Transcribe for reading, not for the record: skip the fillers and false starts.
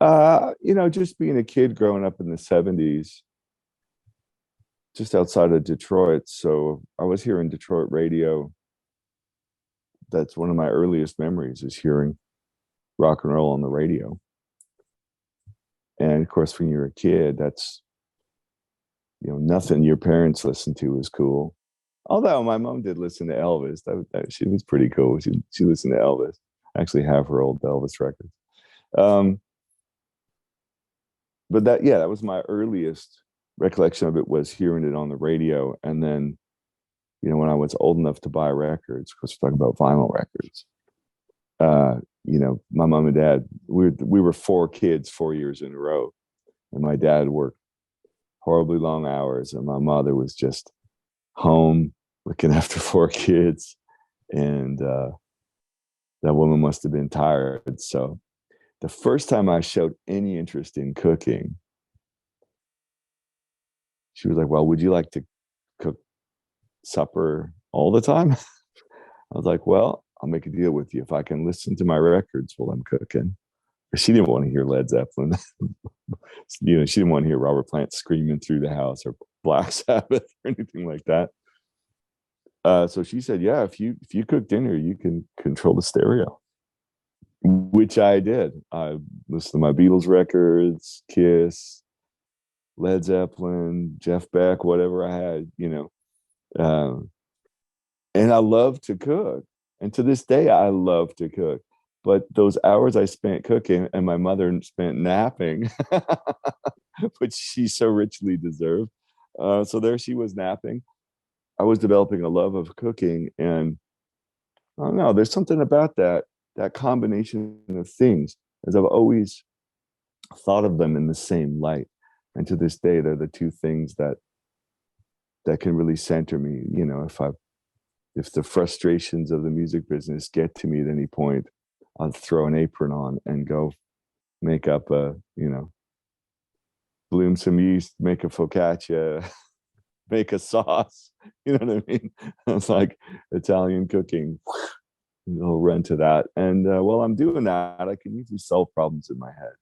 Just being a kid growing up in the 70s, just outside of Detroit. So I was hearing Detroit radio. That's one of my earliest memories is hearing rock and roll on the radio. And of course, when you're a kid, that's, nothing your parents listened to was cool. Although my mom did listen to Elvis. She was pretty cool. She listened to Elvis. I actually have her old Elvis records. Um, but that was my earliest recollection of it, was hearing it on the radio. And then, when I was old enough to buy records, because we're talking about vinyl records, my mom and dad, we were four kids 4 years in a row. And my dad worked horribly long hours, and my mother was just home looking after four kids. And that woman must have been tired. So the first time I showed any interest in cooking, she was like, "Well, would you like to cook supper all the time?" I was like, "Well, I'll make a deal with you. If I can listen to my records while I'm cooking." She didn't want to hear Led Zeppelin. She didn't want to hear Robert Plant screaming through the house, or Black Sabbath, or anything like that. So she said, "Yeah, if you cook dinner, you can control the stereo," which I did. I listened to my Beatles records, Kiss, Led Zeppelin, Jeff Beck, whatever I had. Um, and I love to cook. And to this day, I love to cook. But those hours I spent cooking and my mother spent napping, which she so richly deserved. So there she was napping. I was developing a love of cooking. And I don't know, there's something about that combination of things, as I've always thought of them in the same light. And to this day, they're the two things that can really center me. If the frustrations of the music business get to me at any point, I'll throw an apron on and go make up bloom some yeast, make a focaccia, make a sauce. You know what I mean? It's like Italian cooking. I'll run to that. And while I'm doing that, I can usually solve problems in my head.